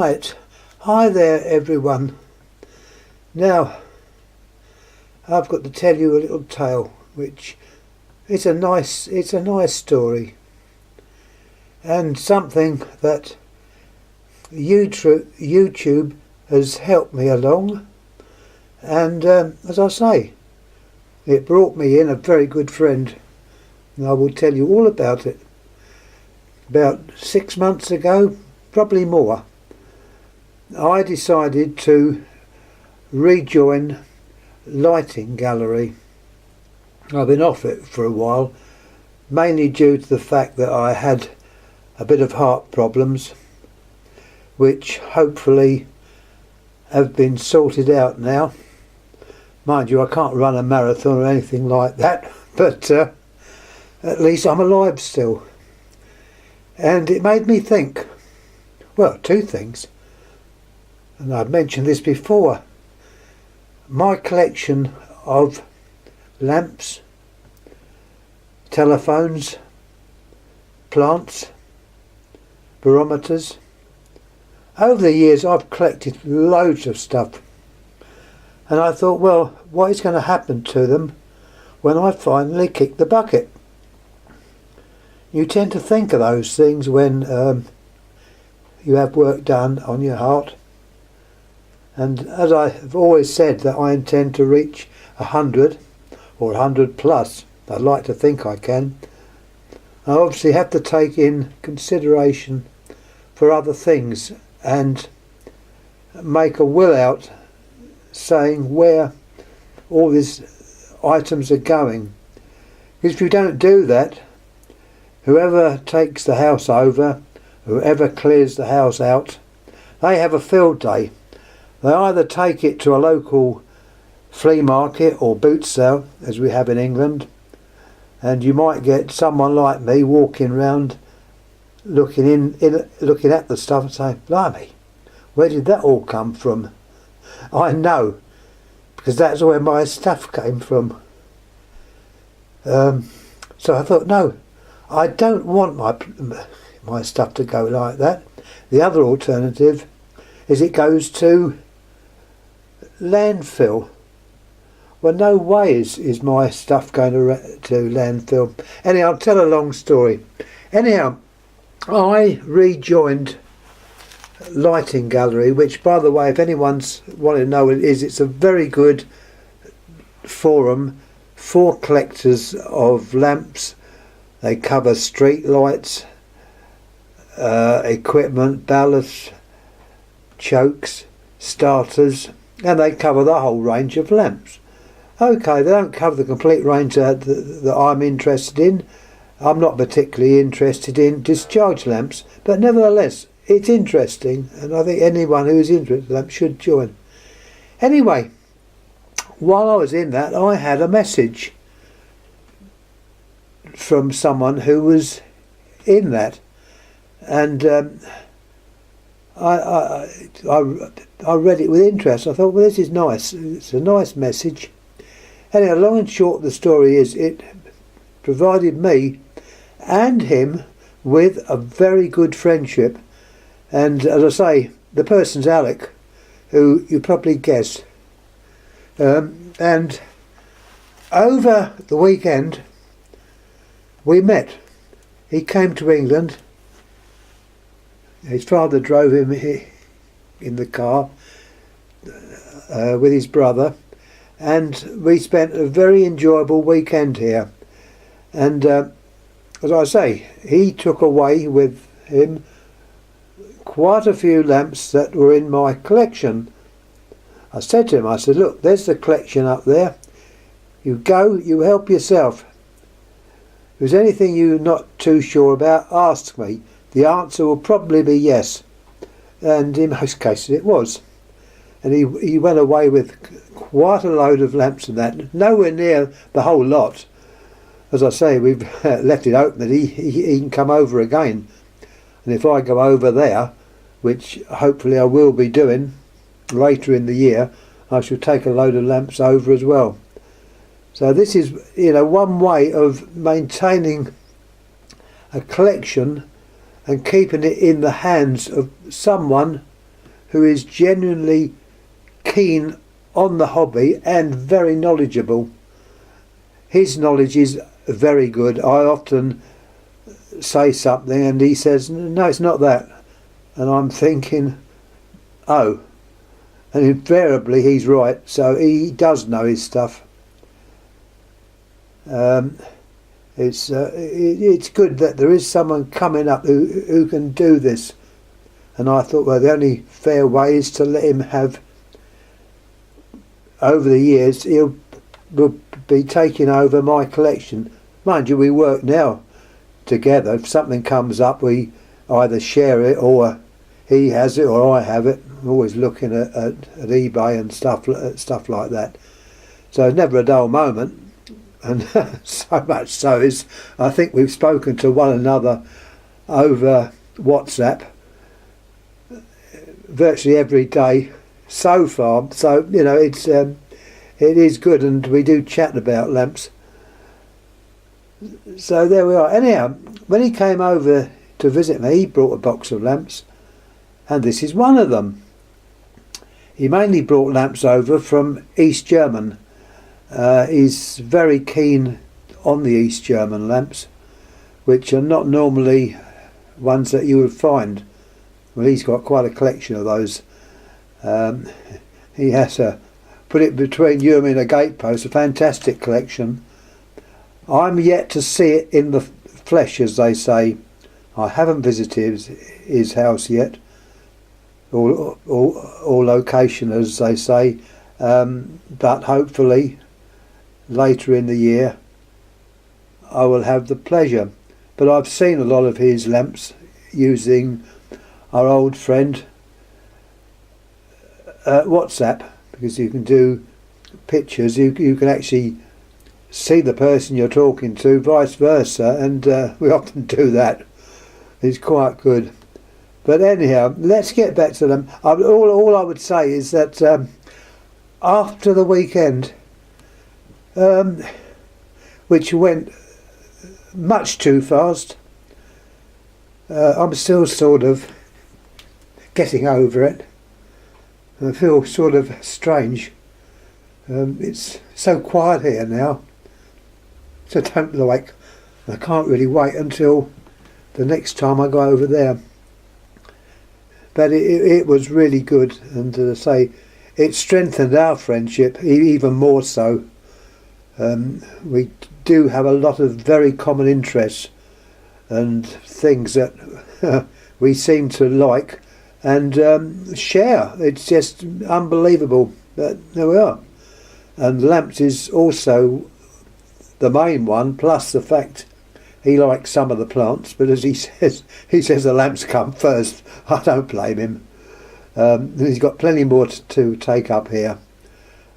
Right, hi there everyone. Now, I've got to tell you a little tale, which it's a nice story, and something that YouTube has helped me along, and as I say, it brought me in a very good friend, and I will tell you all about it. About 6 months ago, probably more, I decided to rejoin lighting gallery. I've been off it for a while, mainly due to the fact that I had a bit of heart problems, which hopefully have been sorted out now. Mind you, I can't run a marathon or anything like that, but at least I'm alive still. And it made me think, well, two things, and I've mentioned this before. My collection of lamps, telephones, plants, barometers. Over the years I've collected loads of stuff, and I thought, well, what is going to happen to them when I finally kick the bucket? You tend to think of those things when you have work done on your heart. And as I have always said, that I intend to reach 100 or 100 plus. I'd like to think I can. I obviously have to take in consideration for other things and make a will out saying where all these items are going. Because if you don't do that, whoever takes the house over, whoever clears the house out, they have a field day. They either take it to a local flea market or boot sale, as we have in England, and you might get someone like me walking around looking looking at the stuff and saying, blimey, where did that all come from? I know, because that's where my stuff came from. So I thought, no, I don't want my stuff to go like that. The other alternative is it goes to landfill. Well, no way is my stuff going to landfill. Anyhow, I'll tell a long story. Anyhow, I rejoined lighting gallery, which, by the way, if anyone's wanting to know what it is, it's a very good forum for collectors of lamps. They cover street lights, equipment, ballasts, chokes, starters, and they cover the whole range of lamps. Okay, they don't cover the complete range that I'm interested in. I'm not particularly interested in discharge lamps, but nevertheless, it's interesting, and I think anyone who is interested in lamps should join. Anyway, while I was in that, I had a message from someone who was in that, and I read it with interest. I thought, well, this is nice. It's a nice message. Anyway, long and short, the story is it provided me and him with a very good friendship. And as I say, the person's Alec, who you probably guessed. And over the weekend, we met. He came to England. His father drove him in the car with his brother, and we spent a very enjoyable weekend here. And as I say, he took away with him quite a few lamps that were in my collection. I said to him, I said, look, there's the collection up there. You go, you help yourself. If there's anything you're not too sure about, ask me. The answer will probably be yes. And in most cases it was. And he went away with quite a load of lamps and that. Nowhere near the whole lot. As I say, we've left it open that he can come over again. And if I go over there, which hopefully I will be doing later in the year, I shall take a load of lamps over as well. So this is, one way of maintaining a collection and keeping it in the hands of someone who is genuinely keen on the hobby and very knowledgeable. His knowledge is very good. I often say something and he says, no, it's not that. And I'm thinking, oh. And invariably he's right, so he does know his stuff. It's good that there is someone coming up who can do this. And I thought, well, the only fair way is to let him have, over the years, will be taking over my collection. Mind you, we work now together. If something comes up, we either share it, or he has it, or I have it. I'm always looking at eBay and stuff like that. So it's never a dull moment. And so much so is, I think we've spoken to one another over WhatsApp virtually every day so far. So you know, it is good, and we do chat about lamps. So there we are. Anyhow, when he came over to visit me, he brought a box of lamps, and this is one of them. He mainly brought lamps over from East German. He's very keen on the East German lamps, which are not normally ones that you would find. Well, he's got quite a collection of those. He has a, put it between you and me, a gatepost, a fantastic collection. I'm yet to see it in the flesh, as they say. I haven't visited his house yet, or location, as they say, but hopefully later in the year I will have the pleasure. But I've seen a lot of his lamps using our old friend WhatsApp, because you can do pictures, you can actually see the person you're talking to, vice versa, and we often do that. It's quite good. But anyhow, let's get back to them. All I would say is that after the weekend, which went much too fast, I'm still sort of getting over it. I feel sort of strange. It's so quiet here now, so I can't really wait until the next time I go over there. But it was really good, and as I say, it strengthened our friendship even more so. We do have a lot of very common interests and things that we seem to like and share. It's just unbelievable. But there we are. And lamps is also the main one, plus the fact he likes some of the plants, but as he says the lamps come first. I don't blame him. He's got plenty more to take up here.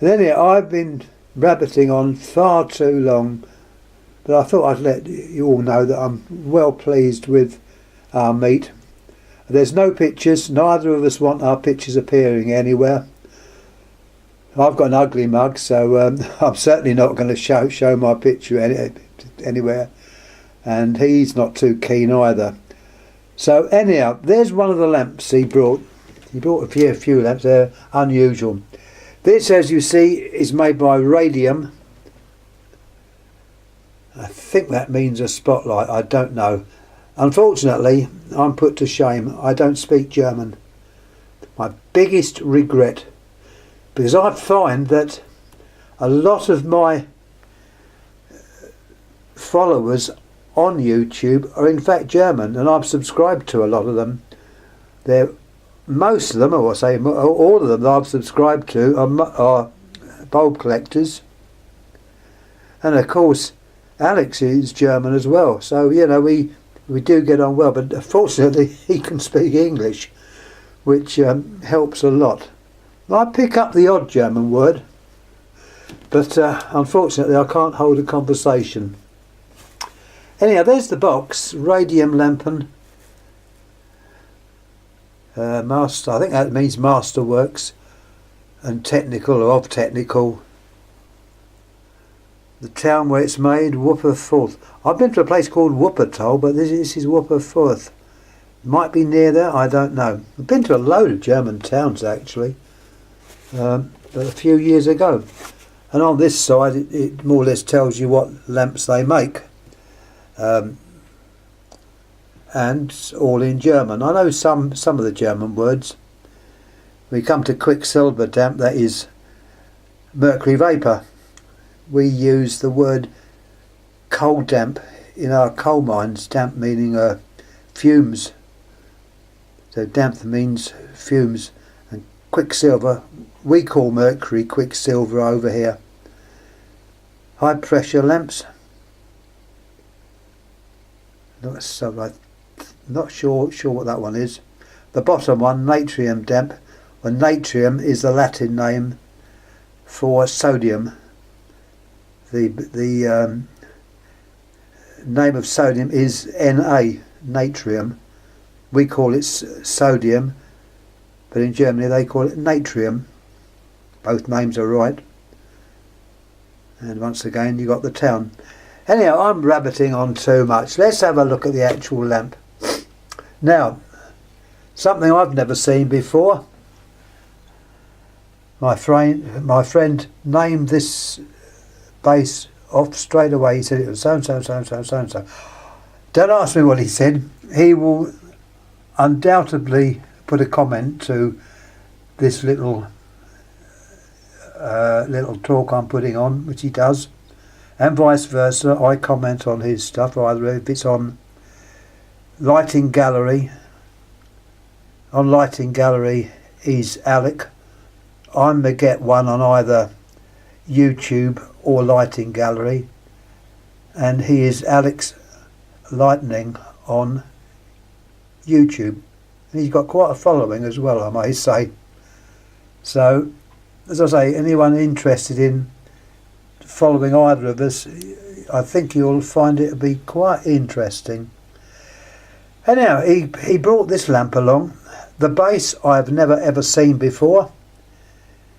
And anyway, I've been rabbiting on far too long, but I thought I'd let you all know that I'm well pleased with our meet. There's no pictures. Neither of us want our pictures appearing anywhere. I've got an ugly mug, so I'm certainly not going to show my picture anywhere. And he's not too keen either. So anyhow, there's one of the lamps he brought. He brought a few lamps. They're unusual. This, as you see, is made by Radium. I think that means a spotlight. I don't know. Unfortunately, I'm put to shame. I don't speak German. My biggest regret, because I find that a lot of my followers on YouTube are in fact German, and I'm subscribed to a lot of them. Most of them, or I say all of them that I've subscribed to are bulb collectors, and of course Alex is German as well, so you know we do get on well, but fortunately he can speak English, which helps a lot. I pick up the odd German word, but unfortunately I can't hold a conversation. Anyhow, there's the box, Radium Lampen, Master, I think that means Masterworks, and technical, or of technical. The town where it's made, Wuppertal. I've been to a place called Wuppertal, but this is Wuppertal. Might be near there, I don't know. I've been to a load of German towns actually, a few years ago. And on this side it more or less tells you what lamps they make. And all in German. I know some of the German words. We come to quicksilver damp, that is mercury vapour. We use the word coal damp in our coal mines, damp meaning fumes. So damp means fumes, and quicksilver, we call mercury quicksilver over here. High pressure lamps. Not sure what that one is. The bottom one, natrium damp. Well, natrium is the Latin name for sodium. The name of sodium is Na, natrium. We call it sodium, but in Germany they call it natrium. Both names are right. And once again you got the town. Anyhow, I'm rabbiting on too much. Let's have a look at the actual lamp. Now, something I've never seen before. My friend named this base off straight away. He said it was so and so, so and so, so and so. Don't ask me what he said. He will undoubtedly put a comment to this little talk I'm putting on, which he does, and vice versa. I comment on his stuff, either if it's on Lighting Gallery. On Lighting Gallery he's Alec. I'm the Get One on either YouTube or Lighting Gallery, and he is Alex Lightning on YouTube. And he's got quite a following as well, I may say. So, as I say, anyone interested in following either of us, I think you'll find it to be quite interesting. Anyhow, he brought this lamp along. The base I've never ever seen before.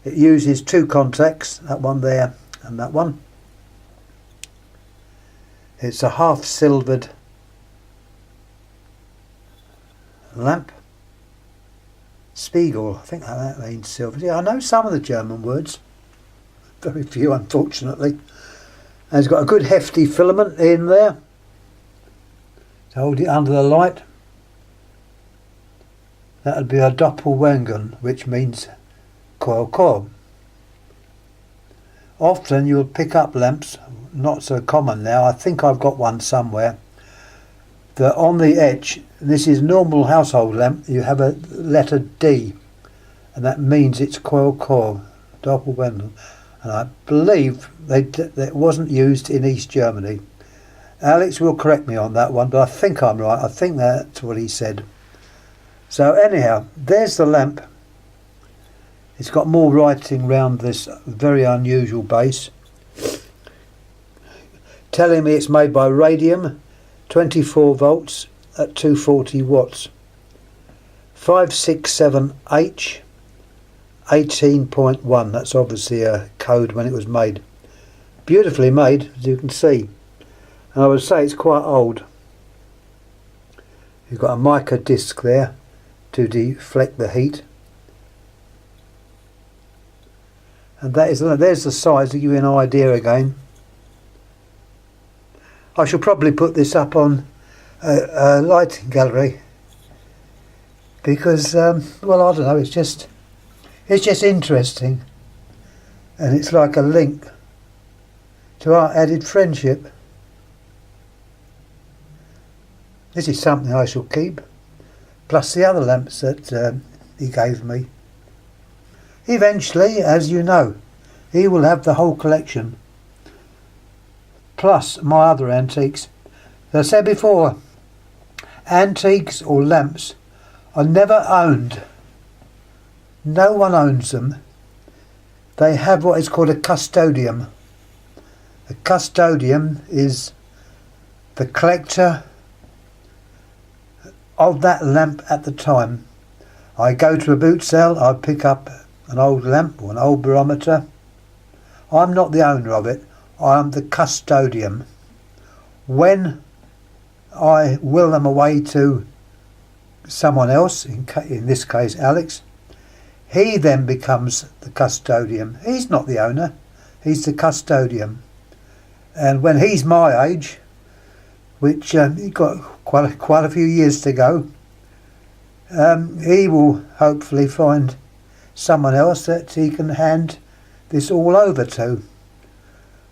It uses two contacts, that one there and that one. It's a half silvered lamp. Spiegel, I think that means silver. Yeah, I know some of the German words. Very few, unfortunately. And it's got a good hefty filament in there to hold it under the light. That would be a Doppelwangen, which means coil. Often you'll pick up lamps, not so common now, I think I've got one somewhere, that on the edge, this is normal household lamp, you have a letter D, and that means it's coil, Doppelwangen. And I believe that wasn't used in East Germany. Alex will correct me on that one, but I think I'm right. I think that's what he said. So anyhow, there's the lamp. It's got more writing round this very unusual base, telling me it's made by Radium, 24 volts at 240 watts, 567H, 18.1. That's obviously a code when it was made. Beautifully made, as you can see. And I would say it's quite old. You've got a mica disc there to deflect the heat. And there's the size to give you an idea again. I shall probably put this up on a Lighting Gallery because, well, I don't know, it's just interesting, and it's like a link to our added friendship. This is something I shall keep, plus the other lamps that he gave me. Eventually, as you know, he will have the whole collection, plus my other antiques. As I said before, antiques or lamps are never owned. No one owns them. They have what is called a custodian. A custodian is the collector of that lamp at the time. I go to a boot sale, I pick up an old lamp or an old barometer. I'm not the owner of it, I am the custodian. When I will them away to someone else, in this case Alex. He then becomes the custodian. He's not the owner, he's the custodian. And when he's my age, which he's got quite a few years to go, he will hopefully find someone else that he can hand this all over to.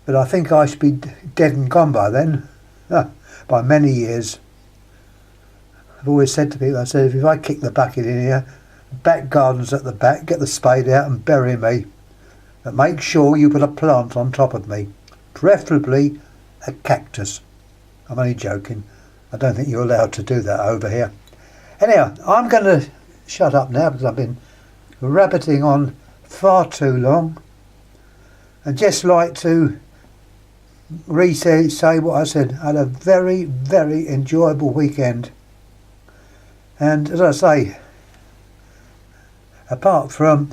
But I think I should be dead and gone by then, by many years. I've always said to people, I said, if I kick the bucket in here, back garden's at the back, get the spade out and bury me. But make sure you put a plant on top of me, preferably a cactus. I'm only joking. I don't think you're allowed to do that over here. Anyhow, I'm going to shut up now because I've been rabbiting on far too long. And just like to say what I said, I had a very, very enjoyable weekend. And as I say, apart from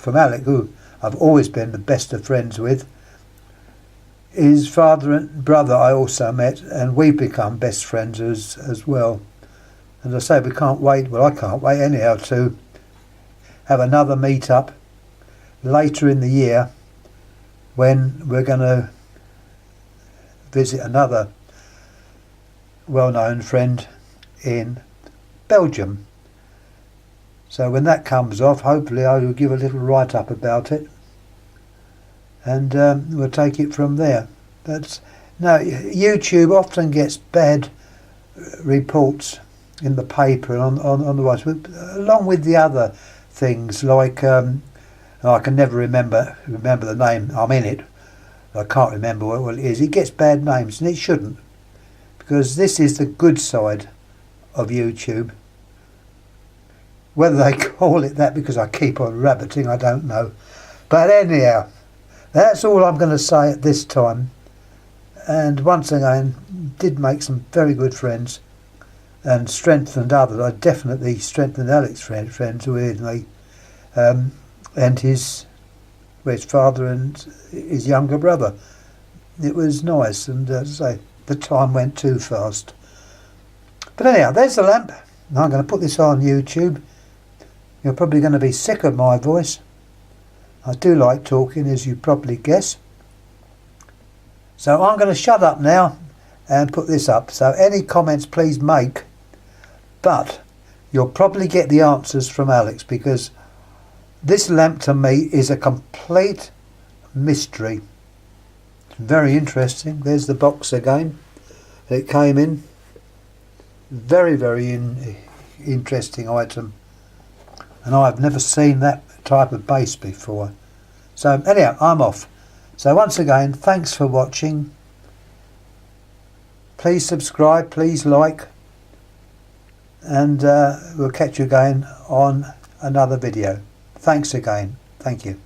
Alec, who I've always been the best of friends with, his father and brother I also met, and we've become best friends as well. And as I say, we can't wait, well I can't wait anyhow, to have another meet up later in the year when we're going to visit another well-known friend in Belgium. So when that comes off, hopefully I will give a little write-up about it, and we'll take it from there. Now, YouTube often gets bad reports in the paper and on the website, along with the other things like I can never remember the name. I'm in it. I can't remember what it is. It gets bad names, and it shouldn't, because this is the good side of YouTube. Whether they call it that because I keep on rabbiting, I don't know. But anyhow, that's all I'm going to say at this time. And once again, did make some very good friends and strengthened others. I definitely strengthened Alex's friends with me, and his father and his younger brother. It was nice, and as I say, the time went too fast. But anyhow, there's the lamp. I'm going to put this on YouTube. You're probably going to be sick of my voice. I do like talking, as you probably guess. So I'm going to shut up now and put this up. So any comments please make, but you'll probably get the answers from Alex, because this lamp to me is a complete mystery. It's very interesting. There's the box again. It came in. Very, very interesting item. And I've never seen that type of base before. So anyhow, I'm off. So once again, thanks for watching. Please subscribe, please like, and we'll catch you again on another video. Thanks again. Thank you.